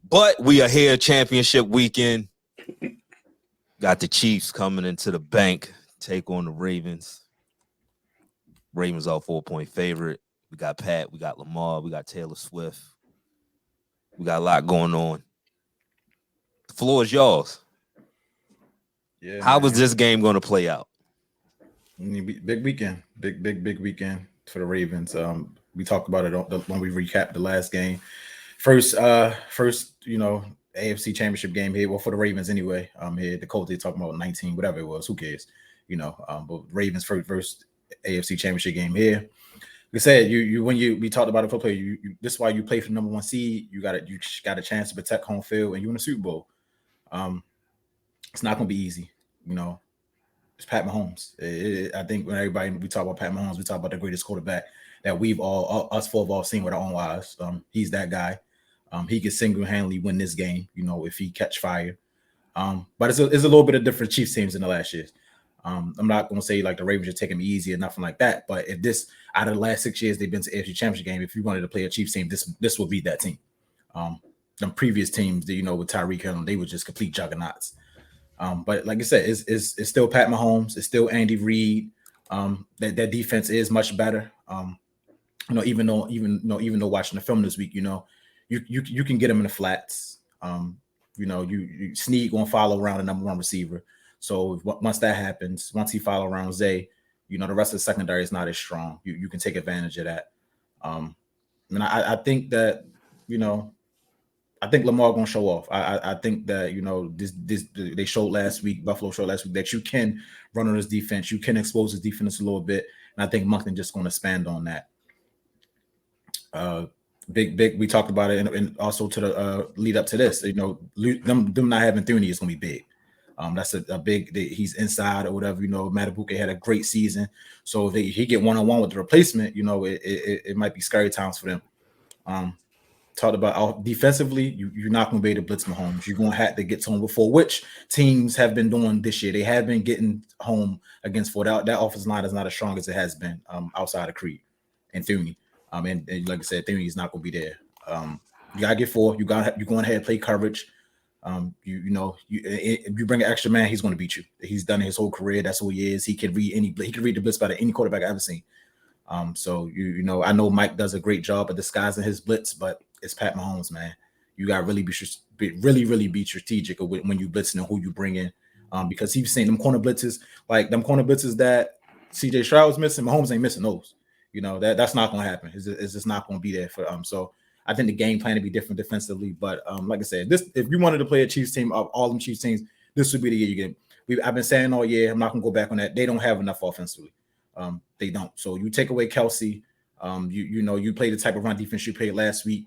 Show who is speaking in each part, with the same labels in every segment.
Speaker 1: But we are here, championship weekend. Got the Chiefs coming into the bank, take on the Ravens. Ravens are 4-point favorite. We got Pat, we got Lamar, we got Taylor Swift. We got a lot going on. The floor is yours.
Speaker 2: Yeah.
Speaker 1: How was this game going to play out?
Speaker 2: Big weekend. Big weekend for the Ravens. We talked about it when we recapped the last game. First, AFC Championship game here. Well, for the Ravens anyway. Here the Colts, they talking about 19, whatever it was. Who cares? But Ravens first AFC Championship game here. Like I said, we talked about it for play. This is why you play for the number 1 seed. You got a chance to protect home field, and you in the Super Bowl. It's not gonna be easy. It's Pat Mahomes. I think when we talk about Pat Mahomes, we talk about the greatest quarterback that us four have all seen with our own eyes. He's that guy. He can single-handedly win this game, if he catch fire. But it's a little bit of different Chiefs teams in the last years. I'm not going to say like the Ravens are taking me easy or nothing like that. But if this, out of the last 6 years they've been to AFC Championship game, if you wanted to play a Chiefs team, this would be that team. The previous teams, with Tyreek Hill, they were just complete juggernauts. But like I said, it's still Pat Mahomes. It's still Andy Reid. That defense is much better. Even though watching the film this week, you can get them in the flats. You Snead gonna follow around the number 1 receiver. So once that happens, once he follow around Zay, the rest of the secondary is not as strong. You can take advantage of that. And I think that I think Lamar gonna show off. I think that they showed last week, Buffalo showed last week that you can run on his defense, you can expose his defense a little bit, and I think Monkton just gonna expand on that. Big. We talked about it, and also to the lead up to this, them not having Thuney is gonna be big. That's a big. He's inside or whatever. Matabuke had a great season, so if he get one-on-one with the replacement, it might be scary times for them. Talked about defensively, you're not going to be able to blitz Mahomes. You're going to have to get to him before, which teams have been doing this year. They have been getting home against Ford. That offensive line is not as strong as it has been outside of Creed and Thuney. And like I said, Thuney is not going to be there. You got to get 4. You're going ahead and play coverage. If you bring an extra man, he's going to beat you. He's done it his whole career. That's who he is. He can read the blitz better than any quarterback I've ever seen. So I know Mike does a great job of disguising his blitz, but it's Pat Mahomes, man. You got to really be strategic when you blitzing and who you bring in, because he's saying them corner blitzes that CJ Stroud was missing. Mahomes ain't missing those. That's not going to happen. It's just not going to be there for So I think the game plan to be different defensively. But like I said, if you wanted to play a Chiefs team of all them Chiefs teams, this would be the year you get. I've been saying all year. I'm not going to go back on that. They don't have enough offensively. They don't. So you take away Kelsey. You play the type of run defense you played last week.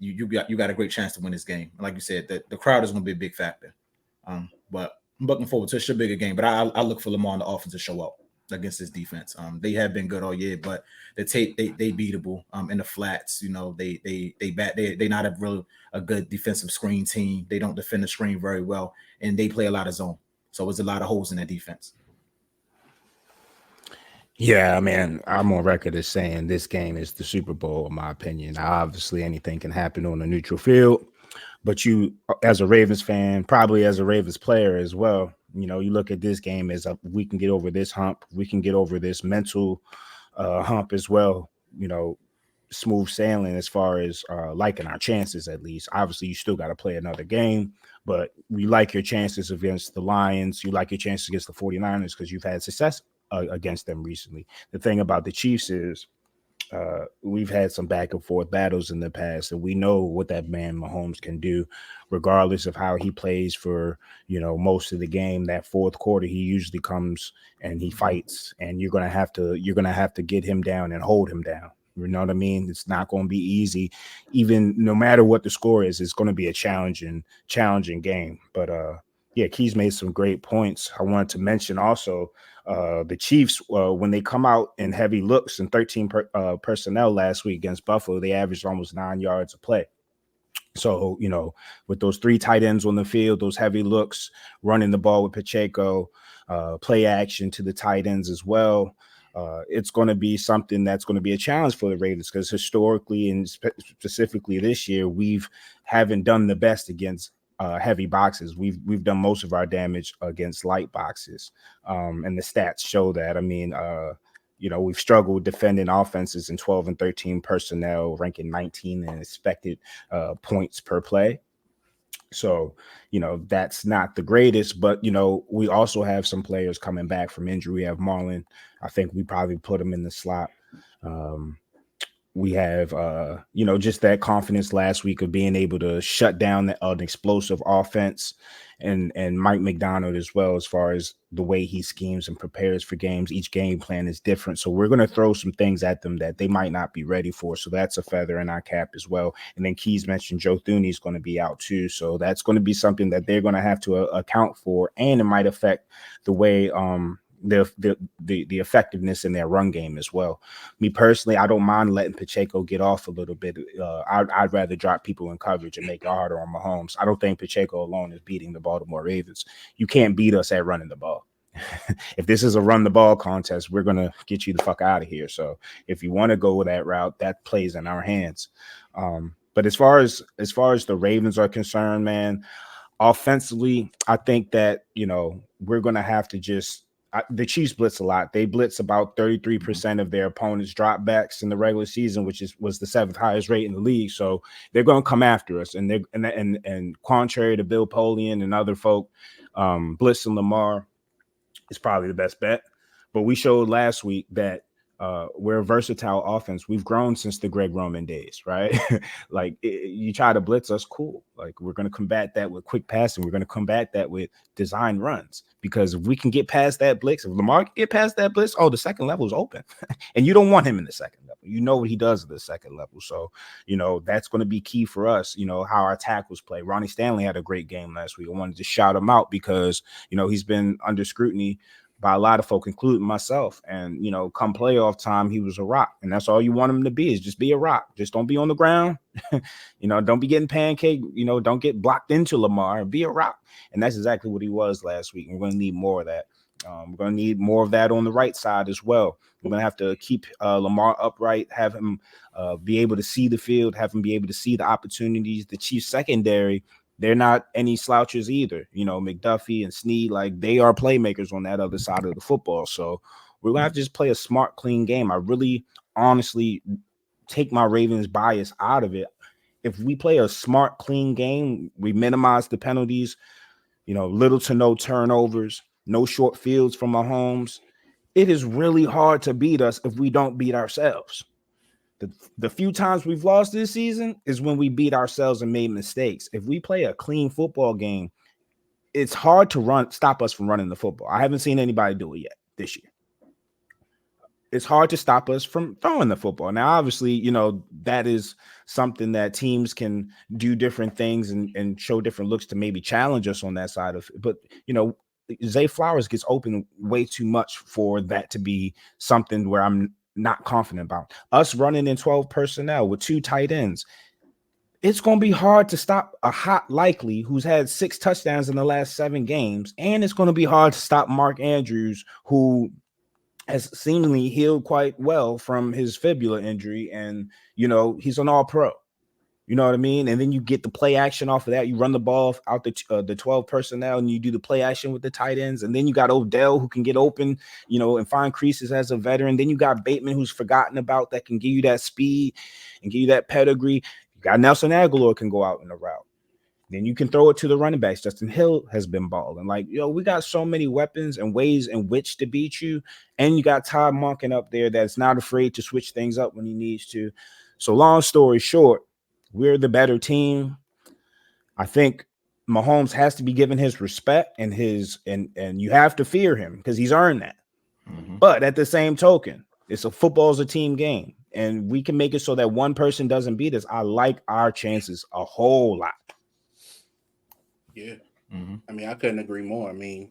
Speaker 2: You got a great chance to win this game. And like you said, the crowd is going to be a big factor. But I'm looking forward to a bigger game. But I look for Lamar on the offense to show up against this defense. They have been good all year, but they beatable in the flats. They not a good defensive screen team. They don't defend the screen very well, and they play a lot of zone. So there's a lot of holes in their defense.
Speaker 3: Yeah, I mean, I'm on record as saying this game is the Super Bowl, in my opinion. Obviously, anything can happen on a neutral field, but you, as a Ravens fan, probably as a Ravens player as well, you look at this game as we can get over this hump. We can get over this mental hump as well, smooth sailing as far as liking our chances, at least. Obviously, you still got to play another game, but we like your chances against the Lions. You like your chances against the 49ers because you've had success against them recently. The thing about the Chiefs is we've had some back and forth battles in the past, and we know what that man Mahomes can do, regardless of how he plays for most of the game. That fourth quarter, he usually comes and he fights, and you're gonna have to get him down and hold him down. You know what I mean? It's not going to be easy, even no matter what the score is. It's going to be a challenging game. But yeah, Keys made some great points. I wanted to mention also the Chiefs, when they come out in heavy looks and 13 personnel last week against Buffalo, they averaged almost 9 yards a play. So, with those 3 tight ends on the field, those heavy looks, running the ball with Pacheco, play action to the tight ends as well. it's going to be something that's going to be a challenge for the Ravens because historically and specifically this year, haven't done the best against heavy boxes. We've done most of our damage against light boxes, and the stats show that. I mean, we've struggled defending offenses in 12 and 13 personnel, ranking 19 in expected points per play. So, that's not the greatest, but, we also have some players coming back from injury. We have Marlon. I think we probably put him in the slot. We have, just that confidence last week of being able to shut down an explosive offense and Mike McDonald as well, as far as the way he schemes and prepares for games. Each game plan is different. So we're going to throw some things at them that they might not be ready for. So that's a feather in our cap as well. And then Keys mentioned Joe Thuney is going to be out too. So that's going to be something that they're going to have to account for. And it might affect the way, the effectiveness in their run game as well. Me personally, I don't mind letting Pacheco get off a little bit. I'd rather drop people in coverage and make it harder on Mahomes. I don't think Pacheco alone is beating the Baltimore Ravens. You can't beat us at running the ball. If this is a run the ball contest, we're gonna get you the fuck out of here. So if you want to go with that route, that plays in our hands. But as far as the Ravens are concerned, man, offensively, I think that we're gonna have to just. The Chiefs blitz a lot. They blitz about 33% of their opponents' dropbacks in the regular season, which was the 7th highest rate in the league. So they're going to come after us. And contrary to Bill Polian and other folk, blitzing Lamar is probably the best bet. But we showed last week that we're a versatile offense. We've grown since the Greg Roman days, right? You try to blitz us, cool. Like, we're going to combat that with quick passing. We're going to combat that with design runs, because if we can get past that blitz, if Lamar can get past that blitz, the second level is open. And you don't want him in the second level. You know what he does at the second level. So, that's going to be key for us, how our tackles play. Ronnie Stanley had a great game last week. I wanted to shout him out because, he's been under scrutiny by a lot of folk, including myself. And, come playoff time, he was a rock. And that's all you want him to be, is just be a rock. Just don't be on the ground. Don't be getting pancaked. Don't get blocked into Lamar. Be a rock. And that's exactly what he was last week. We're going to need more of that. We're going to need more of that on the right side as well. We're going to have to keep Lamar upright, have him be able to see the field, have him be able to see the opportunities. The Chiefs secondary, they're not any slouches either. McDuffie and Snead, they are playmakers on that other side of the football. So we're going to have to just play a smart, clean game. I really, honestly, take my Ravens bias out of it. If we play a smart, clean game, we minimize the penalties, little to no turnovers, no short fields from Mahomes. It is really hard to beat us if we don't beat ourselves. The few times we've lost this season is when we beat ourselves and made mistakes. If we play a clean football game, it's hard to stop us from running the football. I haven't seen anybody do it yet this year. It's hard to stop us from throwing the football. Now, obviously, that is something that teams can do different things and show different looks to maybe challenge us on that side of it. But, Zay Flowers gets open way too much for that to be something where I'm not confident about. Us running in 12 personnel with 2 tight ends, it's going to be hard to stop a hot Likely who's had 6 touchdowns in the last 7 games. And it's going to be hard to stop Mark Andrews, who has seemingly healed quite well from his fibula injury. And, he's an all-pro. You know what I mean? And then you get the play action off of that. You run the ball out the 12 personnel, and you do the play action with the tight ends. And then you got Odell, who can get open, and find creases as a veteran. Then you got Bateman, who's forgotten about, that can give you that speed and give you that pedigree. You got Nelson Aguilar can go out in the route. Then you can throw it to the running backs. Justin Hill has been balling. We got so many weapons and ways in which to beat you. And you got Todd Monken up there that's not afraid to switch things up when he needs to. So long story short, we're the better team. I think Mahomes has to be given his respect and you have to fear him because he's earned that. Mm-hmm. But at the same token, football's a team game, and we can make it so that one person doesn't beat us. I like our chances a whole lot.
Speaker 4: Yeah. Mm-hmm. I mean, I couldn't agree more. I mean,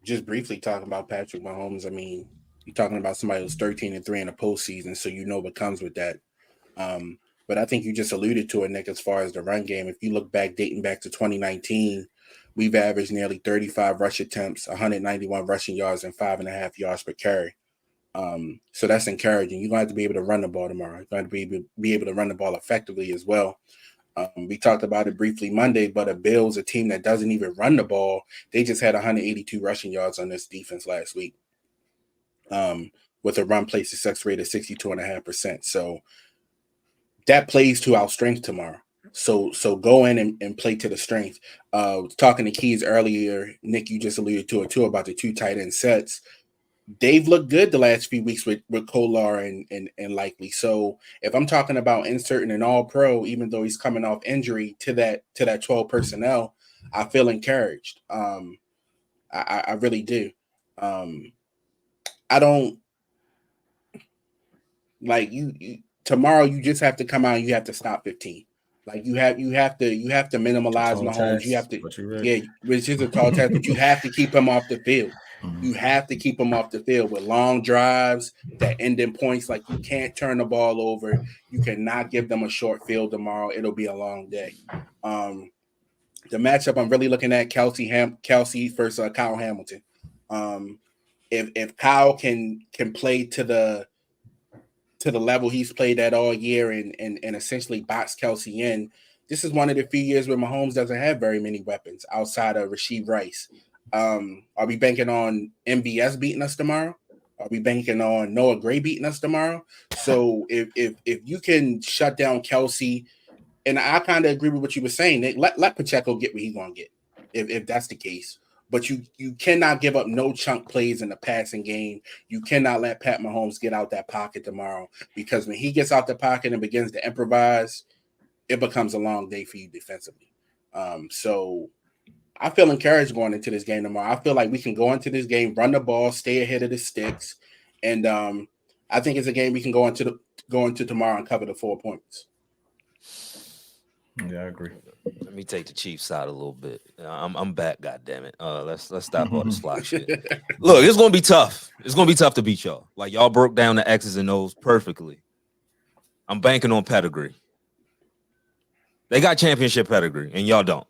Speaker 4: just briefly talking about Patrick Mahomes, I mean, you're talking about somebody who's 13-3 in the postseason, so what comes with that. But I think you just alluded to it, Nick, as far as the run game. If you look back, dating back to 2019, we've averaged nearly 35 rush attempts, 191 rushing yards, and 5.5 yards per carry. So that's encouraging. You're going to have to be able to run the ball tomorrow. You're going to be able to run the ball effectively as well. We talked about it briefly Monday, but a Bills, a team that doesn't even run the ball, they just had 182 rushing yards on this defense last week, with a run play success rate of 62.5%. So that plays to our strength tomorrow. So go in and play to the strength. Talking to Keys earlier, Nick, you just alluded to it too about the 2 tight end sets. They've looked good the last few weeks with Kolar and Likely. So if I'm talking about inserting an all-pro, even though he's coming off injury to that 12 personnel, I feel encouraged. I really do. I don't like you tomorrow. You just have to come out and you have to stop 15. Like you have to minimize Mahomes. You have to, which is a tall task, but you have to keep him off the field. You have to keep him off the field with long drives that end in points. Like you can't turn the ball over. You cannot give them a short field tomorrow. It'll be a long day. The matchup I'm really looking at Kelsey versus Kyle Hamilton. If Kyle can play to the level he's played at all year and essentially box Kelsey in, this is one of the few years where Mahomes doesn't have very many weapons outside of Rashee Rice. Are we banking on MVS beating us tomorrow? Are we banking on Noah Gray beating us tomorrow? So if you can shut down Kelsey, and I kind of agree with what you were saying, Nick, let Pacheco get what he's going to get if that's the case. But you cannot give up no chunk plays in the passing game. You cannot let Pat Mahomes get out that pocket tomorrow, because when he gets out the pocket and begins to improvise, it becomes a long day for you defensively. So I feel encouraged going into this game tomorrow. I feel like we can go into this game, run the ball, stay ahead of the sticks, and I think it's a game we can go into tomorrow and cover the 4 points.
Speaker 2: Yeah, I agree.
Speaker 1: Let me take the Chiefs side a little bit. I'm back, goddammit. Let's stop all this flock shit. Look, it's gonna be tough. It's gonna be tough to beat y'all. Like y'all broke down the X's and O's perfectly. I'm banking on pedigree. They got championship pedigree, and y'all don't.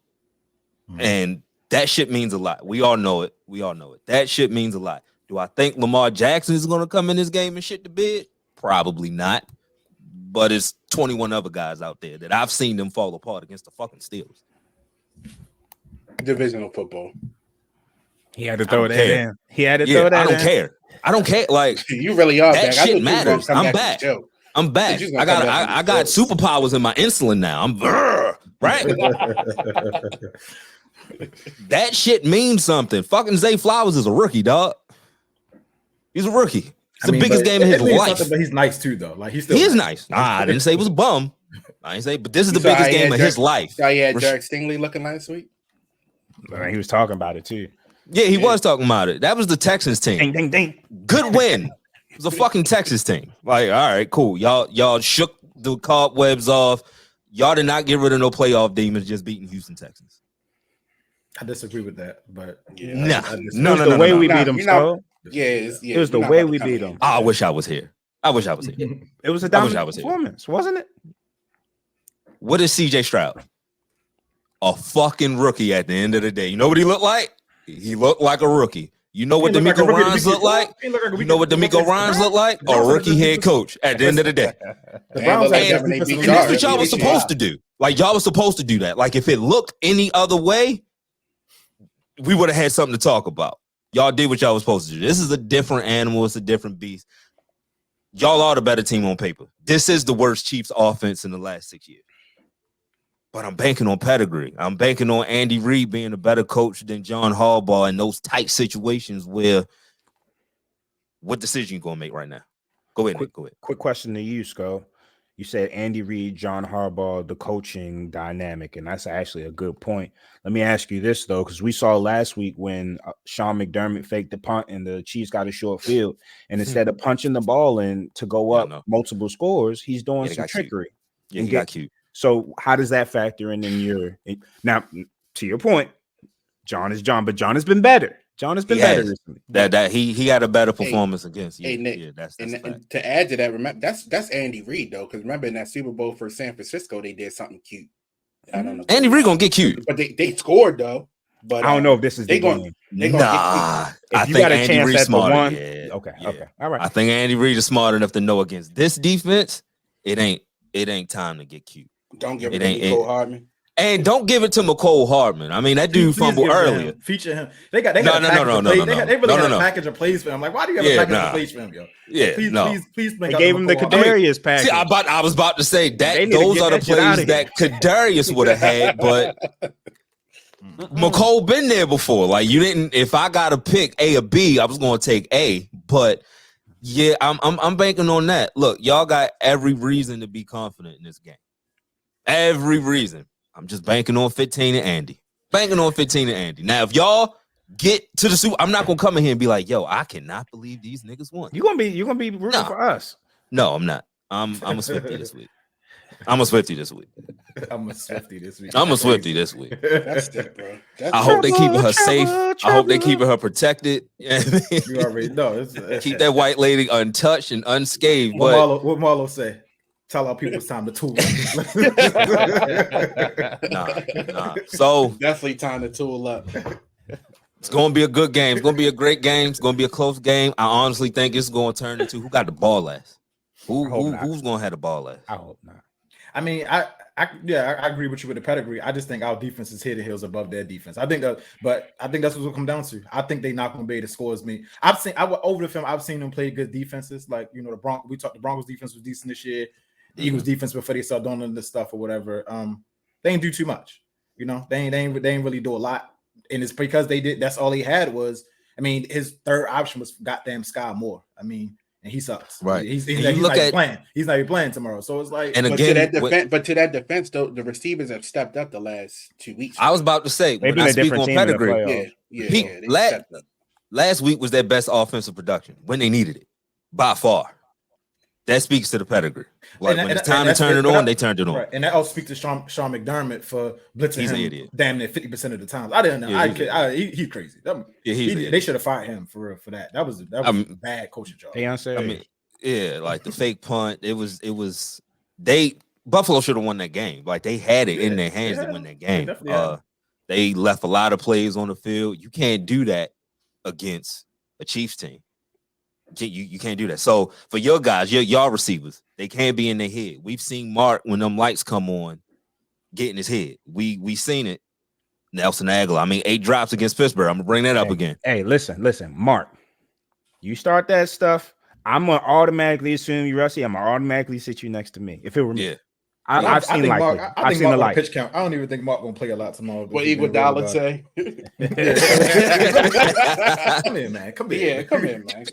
Speaker 1: And that shit means a lot. We all know it. That shit means a lot. Do I think Lamar Jackson is going to come in this game and shit the bed? Probably not. But it's 21 other guys out there that I've seen them fall apart against the fucking Steelers.
Speaker 4: Divisional football.
Speaker 3: He had to throw that in. He had to throw that in.
Speaker 1: I don't care. Like
Speaker 4: you really are
Speaker 1: that
Speaker 4: back.
Speaker 1: shit matters. I'm back. I got superpowers in my insulin now. I'm right. That shit means something. Fucking Zay Flowers is a rookie, dog. He's a rookie. It's the biggest game in his life.
Speaker 2: But he's nice too, though. Like he
Speaker 1: is nice. I didn't say he was a bum. I didn't say, but this is the biggest game of his life.
Speaker 4: So he had Derek Stingley looking last week.
Speaker 3: He was talking about it too.
Speaker 1: Yeah, he was talking about it. That was the Texans team.
Speaker 3: Ding, ding, ding.
Speaker 1: Good win. It was a fucking Texas team. Like, all right, cool. Y'all shook the cobwebs off. Y'all did not get rid of no playoff demons, just beating Houston Texans.
Speaker 2: I disagree with that, but
Speaker 1: no.
Speaker 3: The way we beat them, so
Speaker 4: it
Speaker 3: was the way we beat them.
Speaker 1: I wish I was here.
Speaker 3: It was a dominant performance, wasn't it?
Speaker 1: What is CJ Stroud? A fucking rookie at the end of the day. You know what he looked like? He looked like a rookie. You know what D'Amico Ryans looked like? You know what D'Amico Ryans looked like? A rookie head coach at the end of the day. And that's what y'all was supposed to do. Like, y'all was supposed to do that. Like, if it looked any other way, we would have had something to talk about. Y'all did what y'all was supposed to do. This is a different animal. It's a different beast. Y'all are the better team on paper. This is the worst Chiefs offense in the last 6 years. But I'm banking on pedigree. I'm banking on Andy Reid being a better coach than John Harbaugh in those tight situations where what decision you going to make right now? Go ahead, Nick. Go ahead.
Speaker 3: Quick question to you, Sco. You said Andy Reid, John Harbaugh, the coaching dynamic, and that's actually a good point. Let me ask you this, though, because we saw last week when Sean McDermott faked the punt and the Chiefs got a short field, and instead of punching the ball in to go up multiple scores, he's doing some trickery.
Speaker 1: Yeah, he got cute.
Speaker 3: So how does that factor in your now? To your point, John is John, but John has been better. John has been better recently.
Speaker 1: That he had a better performance against you.
Speaker 4: Hey, Nick,
Speaker 1: yeah, that's
Speaker 4: and to add to that, remember that's Andy Reid though, because remember in that Super Bowl for San Francisco, they did something cute. I don't know.
Speaker 1: Andy Reid gonna get cute,
Speaker 4: but they scored though. But
Speaker 3: I don't know if this is the
Speaker 4: gonna,
Speaker 3: game.
Speaker 4: they gonna
Speaker 1: Nah,
Speaker 3: If
Speaker 1: I
Speaker 3: you
Speaker 1: think
Speaker 3: got a
Speaker 1: Andy
Speaker 3: chance
Speaker 1: Reid's
Speaker 3: at the
Speaker 1: smarter.
Speaker 3: one,
Speaker 1: Yeah,
Speaker 3: okay,
Speaker 1: yeah.
Speaker 3: okay, all right.
Speaker 1: I think Andy Reid is smart enough to know against this defense, it ain't time to get cute.
Speaker 4: don't give
Speaker 1: It
Speaker 4: it to
Speaker 1: ain't
Speaker 4: Nicole Hardman.
Speaker 1: And don't give it to McCole Hardman. I mean, that dude fumbled earlier.
Speaker 2: Feature him. They got a package of plays. They really got a package of plays for him. Like, why do you have a package of plays for him, yo?
Speaker 1: Yeah,
Speaker 2: please.
Speaker 3: They gave him the Kadarius package.
Speaker 1: See, I was about to say that those are the plays that Kadarius would have had, but McCole been there before. Like, you didn't. If I got to pick A or B, I was going to take A. But yeah, I'm banking on that. Look, y'all got every reason to be confident in this game. Every reason. I'm just banking on 15 and Andy. Banking on 15 and Andy. Now, if y'all get to the Super, I'm not gonna come in here and be like, "Yo, I cannot believe these niggas won."
Speaker 3: You're gonna be rooting for us.
Speaker 1: No, I'm not. I'm a Swiftie this week. I'm a Swiftie this week.
Speaker 4: That's it, bro.
Speaker 1: I hope they keep her safe. I hope they keep her protected.
Speaker 2: You already know.
Speaker 1: Keep that white lady untouched and unscathed.
Speaker 2: What Marlo say? Tell our people it's time to tool up.
Speaker 1: Nah. So
Speaker 4: definitely time to tool up.
Speaker 1: It's gonna be a good game. It's gonna be a great game. It's gonna be a close game. I honestly think it's gonna turn into who got the ball last. Who's gonna have the ball last?
Speaker 3: I hope not.
Speaker 2: I mean, I agree with you with the pedigree. I just think our defense is head and heels above their defense. I think that's what it'll come down to. I think they're not going to be able to score as me. Over the film, I've seen them play good defenses. Like, you know, the Broncos defense was decent this year. The Eagles defense before they started doing this stuff or whatever. They ain't do too much. You know, they ain't really do a lot. And it's because they did. That's all he had was. I mean, his third option was goddamn Sky Moore. I mean. And he sucks.
Speaker 1: Right.
Speaker 2: He's not even playing. He's not even playing tomorrow. So it's like,
Speaker 1: and
Speaker 4: again, to that defense, though, the receivers have stepped up the last 2 weeks.
Speaker 1: I was about to say, when I speak on pedigree, last week was their best offensive production when they needed it, by far. That speaks to the pedigree. Like when it's time to turn it on, they turned it on.
Speaker 2: Right. And that also speaks to Sean McDermott for blitzing him damn near 50% of the time. I didn't know. He's crazy. They should have fired him for that. That was a bad coaching job.
Speaker 1: Like the fake punt. Buffalo should have won that game. Like they had it in their hands to win that game. They left a lot of plays on the field. You can't do that against a Chiefs team. You can't do that. So for your guys, y'all receivers, they can't be in their head. We've seen Mark when them lights come on, get in his head. We seen it. Nelson Aguilar. I mean, 8 drops against Pittsburgh. I'm gonna bring that up again.
Speaker 3: Hey, listen, Mark. You start that stuff, I'm gonna automatically assume you're Rusty. I'm gonna automatically sit you next to me. If it were me. I've seen the light
Speaker 2: pitch count. I don't even think Mark gonna play a lot tomorrow.
Speaker 4: What Iguodala say?
Speaker 2: Come here, man. Come here, man.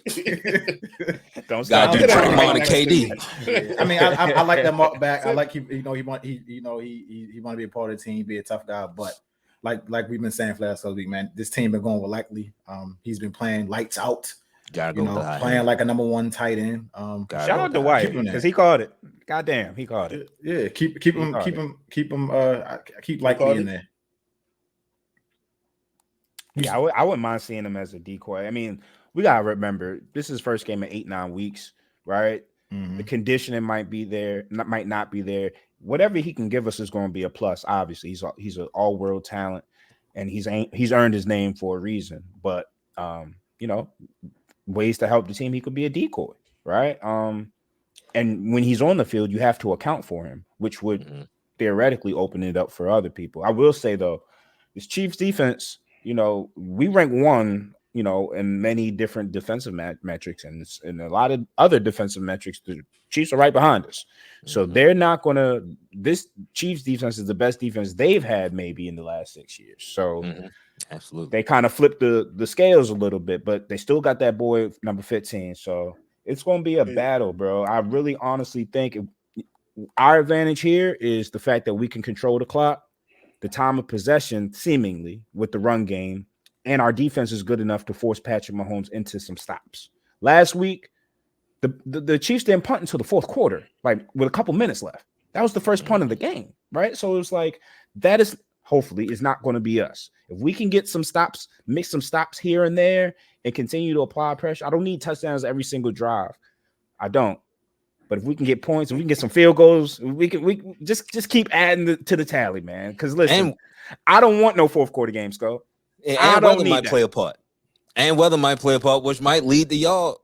Speaker 1: Don't stop. Do Draymond and KD.
Speaker 2: I mean, I like that Mark back. I like he want to be a part of the team, be a tough guy. But like we've been saying for last week, man, this team been going with Likely. He's been playing lights out. Playing like a number 1 tight end.
Speaker 3: Shout out to White because he called it. Goddamn, he called it.
Speaker 2: Yeah, keep Likely in there.
Speaker 3: Yeah, I wouldn't mind seeing him as a decoy. I mean, we gotta remember this is his first game in 8-9 weeks, right? Mm-hmm. The conditioning might be there, might not be there. Whatever he can give us is going to be a plus. Obviously, he's an all-world talent, and he's earned his name for a reason. But ways to help the team, he could be a decoy, right? And when he's on the field, you have to account for him, which would theoretically open it up for other people. I will say though, this Chiefs defense, we rank 1, in many different defensive metrics and a lot of other defensive metrics. The Chiefs are right behind us. So they're not going to, this Chiefs defense is the best defense they've had maybe in the last 6 years. So
Speaker 1: absolutely,
Speaker 3: they kind of flipped the scales a little bit, but they still got that boy number 15. So it's going to be a battle, bro. I really honestly think our advantage here is the fact that we can control the clock, the time of possession, seemingly with the run game, and our defense is good enough to force Patrick Mahomes into some stops. Last week, the Chiefs didn't punt until the fourth quarter, like with a couple minutes left. That was the first punt of the game, right? So it was like that is hopefully is not going to be us. If we can get some stops, mix some stops here and there, and continue to apply pressure. I don't need touchdowns every single drive. I don't. But if we can get points, if we can get some field goals, we just keep adding to the tally, man. Because listen, I don't want no fourth quarter games, Sco.
Speaker 1: And weather might play a part. Which might lead to y'all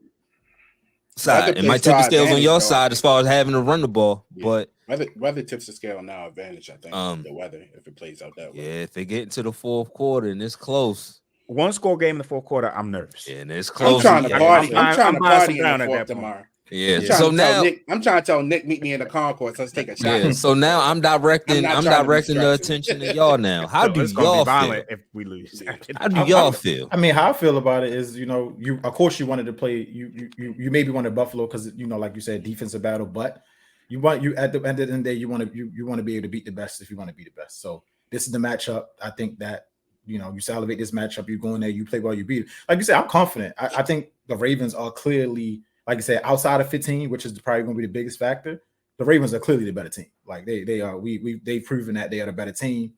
Speaker 1: side. It might tip the scales on your side as far as having to run the ball.
Speaker 4: Yeah.
Speaker 1: But
Speaker 4: weather tips the scale in our advantage, I think. The weather, if it plays out that way.
Speaker 1: Yeah, if they get into the fourth quarter and it's close.
Speaker 3: One score game in the fourth quarter, I'm nervous.
Speaker 1: Yeah, and it's close.
Speaker 4: I'm trying to party. I'm trying to party in the fourth tomorrow.
Speaker 1: Yeah. So now
Speaker 4: I'm trying to tell Nick, meet me in the concourse. Let's take a shot.
Speaker 1: Yeah. So now I'm directing the attention to y'all now. How do y'all feel
Speaker 3: if we lose?
Speaker 1: How do y'all feel?
Speaker 2: I mean, how I feel about it is, you of course you wanted to play. You maybe wanted Buffalo because like you said, defensive battle, but you at the end of the day, you want to be able to beat the best if you want to be the best. So this is the matchup. I think that you salivate this matchup. You go in there, you play well, you beat it. Like you said, I'm confident. I think the Ravens are clearly, like I said, outside of 15, which is probably going to be the biggest factor. The Ravens are clearly the better team. Like they are. They've proven that they are the better team.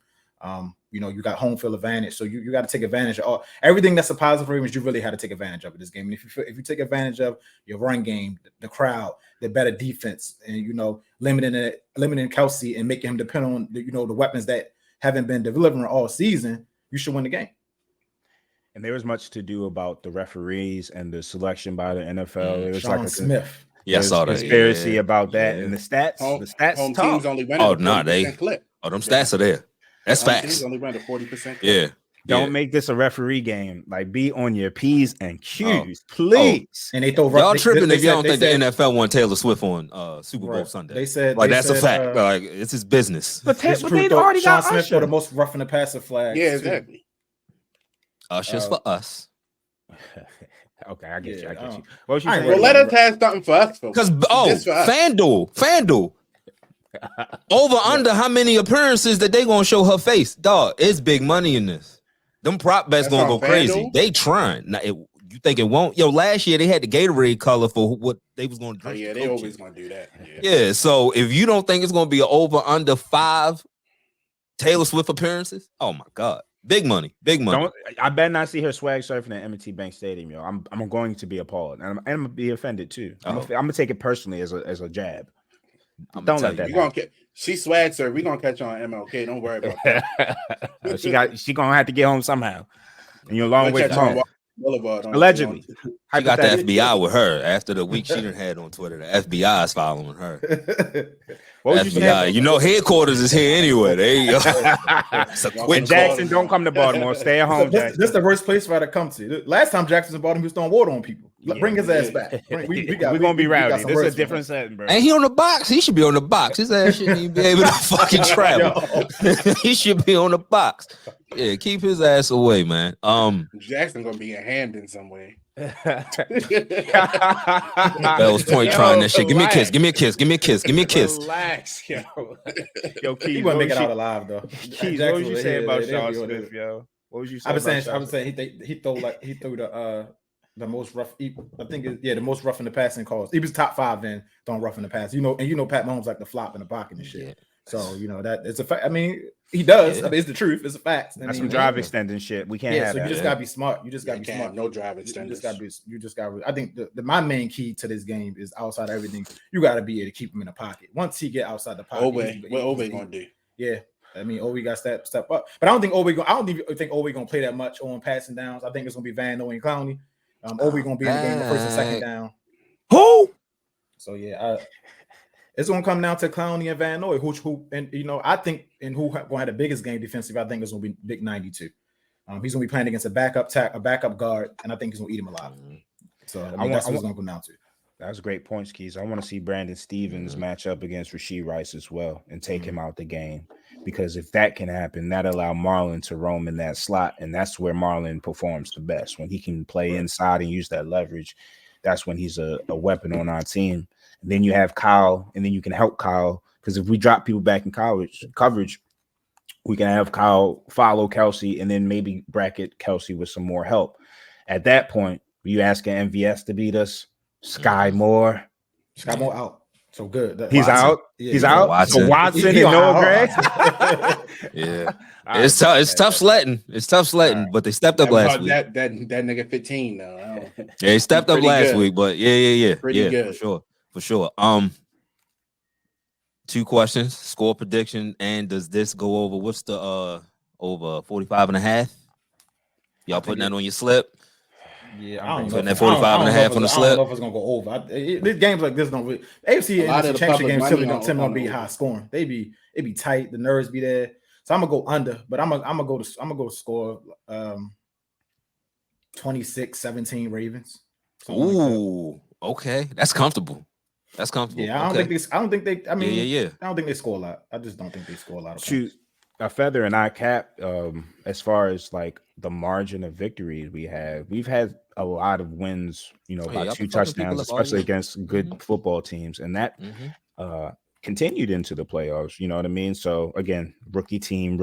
Speaker 2: You got home field advantage, so you got to take advantage of everything that's a positive for Ravens. You really had to take advantage of it this game. And if you take advantage of your run game, the crowd, the better defense, and limiting Kelsey and making him depend on the weapons that haven't been delivering all season, you should win the game.
Speaker 3: And there was much to do about the referees and the selection by the NFL. It was
Speaker 2: Sean
Speaker 3: like
Speaker 2: Smith.
Speaker 1: Yeah, I saw that
Speaker 3: conspiracy about that, and the stats. The stats.
Speaker 4: Home teams only win.
Speaker 1: Them stats are there. That's facts.
Speaker 4: Only run a 40%.
Speaker 1: Yeah.
Speaker 3: Don't make this a referee game. Like, be on your P's and Q's, please.
Speaker 2: And they throw
Speaker 1: y'all tripping if y'all don't think the NFL won Taylor Swift on Super Bowl Sunday.
Speaker 2: They said
Speaker 1: that's a fact. Like, it's his business.
Speaker 3: But they already got
Speaker 2: Sean Smith for the most roughing the passer flag.
Speaker 4: Yeah, exactly.
Speaker 1: Ushers for us.
Speaker 3: Okay, I get you. What
Speaker 4: was you saying? Well, let us have something for us.
Speaker 1: Because FanDuel. Over under how many appearances that they gonna show her face, dog? It's big money in this. Them prop bets gonna go crazy. They trying. Now, you think it won't? Last year they had the Gatorade color for what they was gonna drink.
Speaker 4: Oh, yeah, they always gonna do that.
Speaker 1: Yeah. So if you don't think it's gonna be over under 5 Taylor Swift appearances, oh my god, big money.
Speaker 3: I better not see her swag surfing at M&T Bank Stadium, yo. I'm going to be appalled, and I'm gonna be offended too. I'm gonna take it personally as a jab. Don't let that.
Speaker 4: She swag, sir. We're gonna catch her on MLK. Don't worry about that.
Speaker 3: She gonna have to get home somehow. And you're a long way from home. Allegedly.
Speaker 1: I got the FBI with her after the week she done had on Twitter. The FBI is following her.
Speaker 3: What was
Speaker 1: FBI, headquarters is here anyway. There you go.
Speaker 3: When Jackson don't come to Baltimore, stay at home.
Speaker 2: This is the worst place for her to come to. Last time Jackson was in Baltimore, he was throwing water on people. Bring his ass back. We're
Speaker 3: gonna be rowdy. This is a different setting, bro.
Speaker 1: And he on the box. He should be on the box. His ass shouldn't even be able to fucking travel. He should be on the box. Yeah, keep his ass away, man.
Speaker 4: Jackson gonna be a hand in some way.
Speaker 1: Bell's Point trying that shit. Give me a kiss. Give me a kiss. Give me a kiss. Give me a kiss.
Speaker 3: Relax, yo.
Speaker 2: Keith, he wouldn't make it out alive though.
Speaker 3: Keith, what was you saying about Sean Smith, yo? What was you saying?
Speaker 2: I was saying he threw the most rough. I think the most rough in the passing calls. He was top 5 then throwing rough in the pass. And Pat Mahomes like the flop in the pocket and shit. Yeah. So that it's a fact. I mean, he does. I mean, it's the truth. It's a fact.
Speaker 3: That's some drive extending shit. We can't have
Speaker 2: so
Speaker 3: that.
Speaker 2: you just gotta be smart. You just gotta be smart.
Speaker 4: No drive extending.
Speaker 2: You just gotta. I think my main key to this game is outside of everything. You gotta be able to keep him in the pocket. Once he get outside the pocket,
Speaker 4: what Owe gonna do?
Speaker 2: Yeah. I mean, Owe got step up, but I don't think Owe gonna play that much on passing downs. I think it's gonna be Van Noy and Clowney. Owe gonna be in the game the first and second down.
Speaker 3: Who?
Speaker 2: So yeah, it's gonna come down to Clowney and Van Noy, who I think who gonna have the biggest game defensive. I think it's gonna be Big 92. He's gonna be playing against a backup guard, and I think he's gonna eat him alive. So that's what it's gonna come down to.
Speaker 3: That's great points, Keys. I want to see Brandon Stevens match up against Rashee Rice as well and take him out the game, because if that can happen, that allow Marlon to roam in that slot, and that's where Marlon performs the best. When he can play inside and use that leverage, that's when he's a weapon on our team. And then you have Kyle, and then you can help Kyle, because if we drop people back in coverage, we can have Kyle follow Kelsey and then maybe bracket Kelsey with some more help. At that point, you asking MVS to beat us? Sky Moore
Speaker 2: out. So good.
Speaker 3: He's out. Yeah, he's out.
Speaker 1: Watson.
Speaker 3: So Watson and Noah Gray.
Speaker 1: Yeah, it's tough. It's tough sledding. But they stepped up last week.
Speaker 4: That nigga 15 now.
Speaker 1: Yeah, he stepped up last week, but yeah,
Speaker 4: pretty good
Speaker 1: for sure. 2 questions: score prediction, and does this go over? What's the over 45.5? Y'all putting that on your slip?
Speaker 2: Yeah,
Speaker 3: I'm
Speaker 2: I don't know.
Speaker 1: putting that
Speaker 2: if-
Speaker 1: 45 and a half on the
Speaker 2: I don't
Speaker 1: slip.
Speaker 2: know if it's gonna go over. These games like this don't really. AFC
Speaker 4: A lot
Speaker 2: and
Speaker 4: of
Speaker 2: NFC
Speaker 4: the
Speaker 2: championship
Speaker 4: public
Speaker 2: games
Speaker 4: money
Speaker 2: typically
Speaker 4: on-
Speaker 2: don't
Speaker 4: on
Speaker 2: be
Speaker 4: over.
Speaker 2: high scoring. It be tight. The nerves be there. So I'm gonna go under, but I'm gonna go to score 26-17 Ravens. Something like that.
Speaker 1: Ooh, okay, that's comfortable. That's comfortable.
Speaker 2: Yeah, I don't think they. I mean,
Speaker 1: yeah.
Speaker 2: I don't think they score a lot. I just don't think they score a lot of
Speaker 3: Shoot,
Speaker 2: points.
Speaker 3: a feather in our cap. As far as like the margin of victories we've had a lot of wins, you know, by
Speaker 1: y'all
Speaker 3: 2
Speaker 1: been fucking people
Speaker 3: touchdowns,
Speaker 1: up all
Speaker 3: especially
Speaker 1: year.
Speaker 3: against good football teams, and that continued into the playoffs. You know what I mean? So again, rookie team,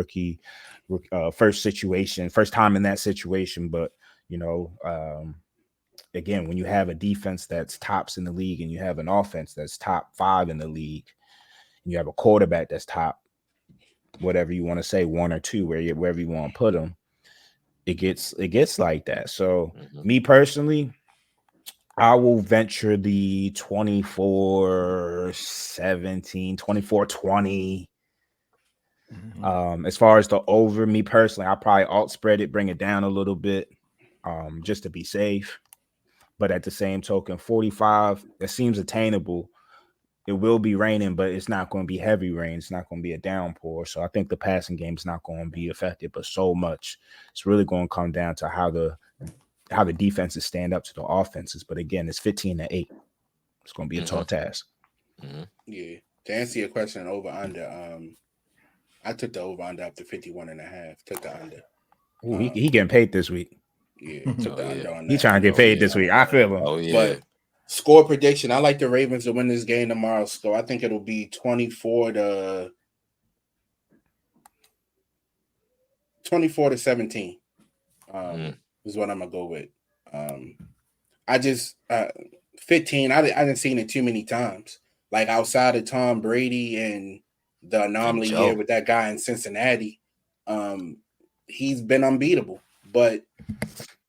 Speaker 3: first situation, first time in that situation, but you know, again, when you have a defense that's tops in the league and you have an offense that's top 5 in the league, and you have a quarterback that's top, whatever you want to say, 1 or 2, wherever you want to put them, it gets like that. So me personally, I will venture the 24-17, 24-20. As far as the over, me personally, I probably alt spread it, bring it down a little bit, just to be safe. But at the same token, 45, that seems attainable. It will be raining, but it's not going to be heavy rain. It's not going to be a downpour. So I think the passing game is not going to be affected, but so much. It's really going to come down to how the defenses stand up to the offenses. But again, it's 15-8. It's going to be a tall task.
Speaker 4: Yeah. To answer your question, over under, I took the over under up to 51.5. Took the under.
Speaker 3: Ooh, he getting paid this week.
Speaker 4: Yeah, took the under on that.
Speaker 3: He trying to get paid this week. I feel him.
Speaker 1: Oh yeah.
Speaker 4: But score prediction, I like the Ravens to win this game tomorrow. So I think it'll be 24-17. Is what I'm gonna go with. I just 15. I didn't seen it too many times. Like outside of Tom Brady and the anomaly here with that guy in Cincinnati, he's been unbeatable. But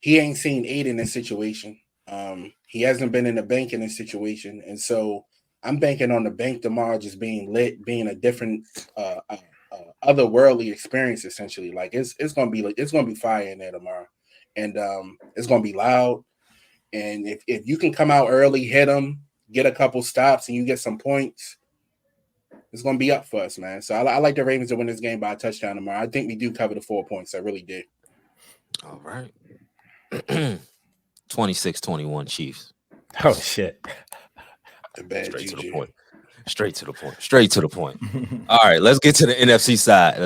Speaker 4: he ain't seen 8 in this situation. He hasn't been in the bank in this situation, and so I'm banking on the bank tomorrow just being lit, being a different, otherworldly experience. Essentially, like it's gonna be fire in there tomorrow, and it's gonna be loud. And if you can come out early, hit them, get a couple stops, and you get some points, it's gonna be up for us, man. So I like the Ravens to win this game by a touchdown tomorrow. I think we do cover the 4 points. I really did.
Speaker 1: All right. 26-21 Chiefs.
Speaker 3: Oh shit.
Speaker 1: Straight to the point. All right, let's get to the NFC side.